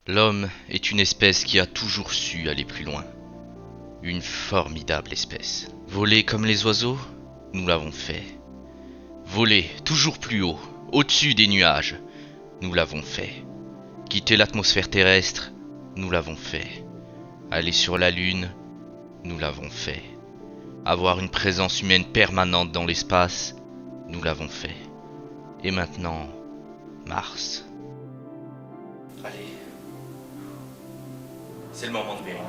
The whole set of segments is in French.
L'homme est une espèce qui a toujours su aller plus loin. Une formidable espèce. Voler comme les oiseaux, nous l'avons fait. Voler toujours plus haut, au-dessus des nuages, nous l'avons fait. Quitter l'atmosphère terrestre, nous l'avons fait. Aller sur la Lune, nous l'avons fait. Avoir une présence humaine permanente dans l'espace, nous l'avons fait. Et maintenant, Mars. Allez. C'est le moment de vérité.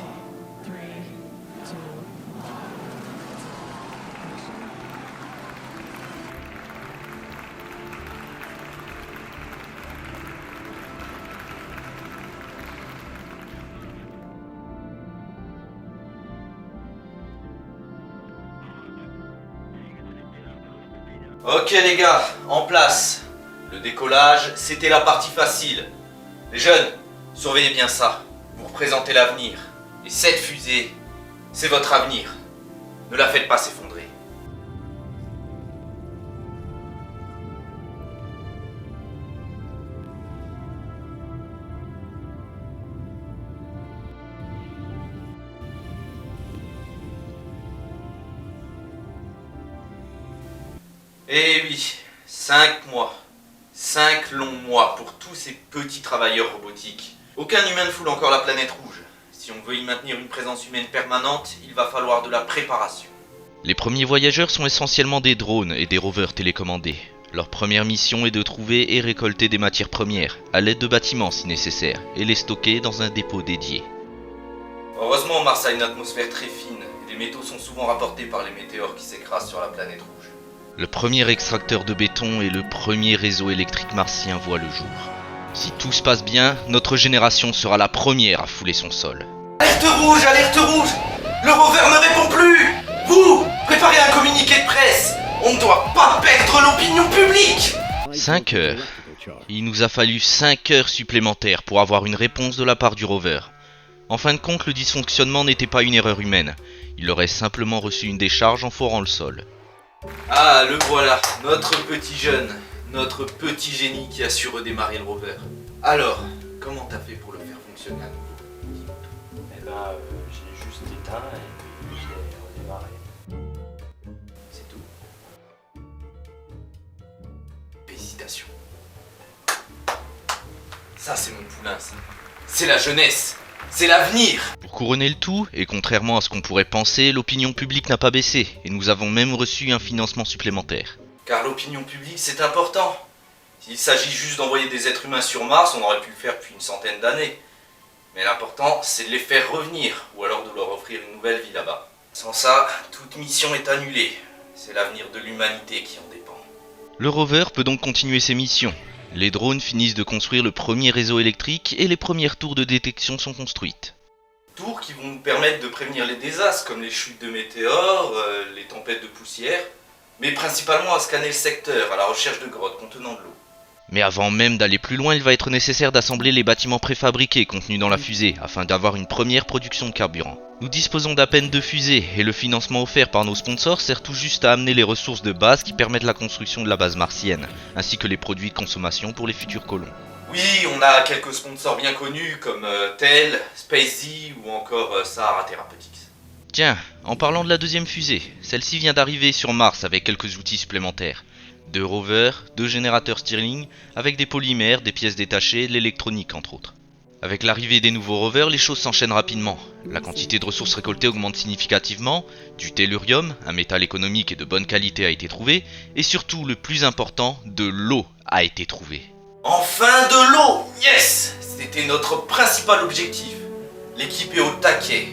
Ok les gars, en place. Le décollage, c'était la partie facile. Les jeunes, surveillez bien ça. Vous représentez l'avenir. Et cette fusée, c'est votre avenir. Ne la faites pas s'effondrer. Eh oui, 5 mois. 5 longs mois pour tous ces petits travailleurs robotiques. Aucun humain ne foule encore la planète rouge. Si on veut y maintenir une présence humaine permanente, il va falloir de la préparation. Les premiers voyageurs sont essentiellement des drones et des rovers télécommandés. Leur première mission est de trouver et récolter des matières premières, à l'aide de bâtiments si nécessaire, et les stocker dans un dépôt dédié. Heureusement, Mars a une atmosphère très fine, et les métaux sont souvent rapportés par les météores qui s'écrasent sur la planète rouge. Le premier extracteur de béton et le premier réseau électrique martien voient le jour. Si tout se passe bien, notre génération sera la première à fouler son sol. Alerte rouge, alerte rouge! Le rover ne répond plus! Vous, préparez un communiqué de presse! On ne doit pas perdre l'opinion publique! 5 heures. Il nous a fallu 5 heures supplémentaires pour avoir une réponse de la part du rover. En fin de compte, le dysfonctionnement n'était pas une erreur humaine. Il aurait simplement reçu une décharge en forant le sol. Ah, le voilà, notre petit jeune, notre petit génie qui a su redémarrer le rover. Alors, comment t'as fait pour le faire fonctionner à nouveau? Eh ben, j'ai juste éteint et puis j'ai redémarré. C'est tout. Félicitations. Ça, c'est mon poulain, ça. C'est la jeunesse. C'est l'avenir. Pour couronner le tout, et contrairement à ce qu'on pourrait penser, l'opinion publique n'a pas baissé, et nous avons même reçu un financement supplémentaire. Car l'opinion publique, c'est important. S'il s'agit juste d'envoyer des êtres humains sur Mars, on aurait pu le faire depuis une centaine d'années. Mais l'important, c'est de les faire revenir, ou alors de leur offrir une nouvelle vie là-bas. Sans ça, toute mission est annulée. C'est l'avenir de l'humanité qui en dépend. Le rover peut donc continuer ses missions. Les drones finissent de construire le premier réseau électrique et les premières tours de détection sont construites. Tours qui vont nous permettre de prévenir les désastres, comme les chutes de météores, les tempêtes de poussière, mais principalement à scanner le secteur, à la recherche de grottes contenant de l'eau. Mais avant même d'aller plus loin, il va être nécessaire d'assembler les bâtiments préfabriqués contenus dans la fusée, afin d'avoir une première production de carburant. Nous disposons d'à peine 2 fusées, et le financement offert par nos sponsors sert tout juste à amener les ressources de base qui permettent la construction de la base martienne, ainsi que les produits de consommation pour les futurs colons. Oui, on a quelques sponsors bien connus comme Tel, SpaceZ ou encore Sahara Therapeutics. Tiens, en parlant de la deuxième fusée, celle-ci vient d'arriver sur Mars avec quelques outils supplémentaires. 2 rovers, 2 générateurs Stirling, avec des polymères, des pièces détachées, de l'électronique entre autres. Avec l'arrivée des nouveaux rovers, les choses s'enchaînent rapidement. La quantité de ressources récoltées augmente significativement, du tellurium, un métal économique et de bonne qualité a été trouvé, et surtout le plus important, de l'eau a été trouvée. Enfin de l'eau! Yes! C'était notre principal objectif. L'équipe est au taquet.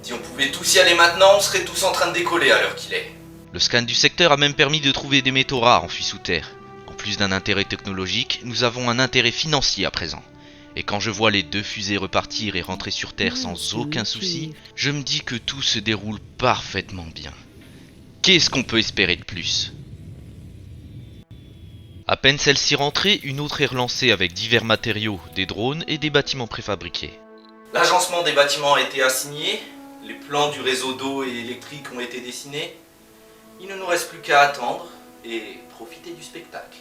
Si on pouvait tous y aller maintenant, on serait tous en train de décoller à l'heure qu'il est. Le scan du secteur a même permis de trouver des métaux rares enfuis sous terre. En plus d'un intérêt technologique, nous avons un intérêt financier à présent. Et quand je vois les 2 fusées repartir et rentrer sur Terre sans aucun souci, je me dis que tout se déroule parfaitement bien. Qu'est-ce qu'on peut espérer de plus? À peine celle-ci rentrée, une autre est relancée avec divers matériaux, des drones et des bâtiments préfabriqués. L'agencement des bâtiments a été assigné, les plans du réseau d'eau et électrique ont été dessinés. Il ne nous reste plus qu'à attendre et profiter du spectacle.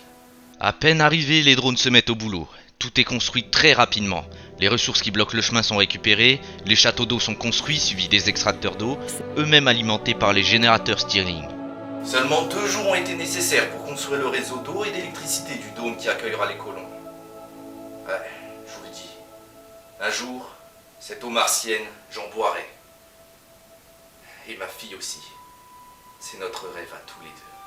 À peine arrivés, les drones se mettent au boulot. Tout est construit très rapidement. Les ressources qui bloquent le chemin sont récupérées, les châteaux d'eau sont construits suivis des extracteurs d'eau, eux-mêmes alimentés par les générateurs Stirling. Seulement 2 jours ont été nécessaires pour construire le réseau d'eau et d'électricité du dôme qui accueillera les colons. Ouais, je vous le dis. Un jour, cette eau martienne, j'en boirai. Et ma fille aussi. C'est notre rêve à tous les deux.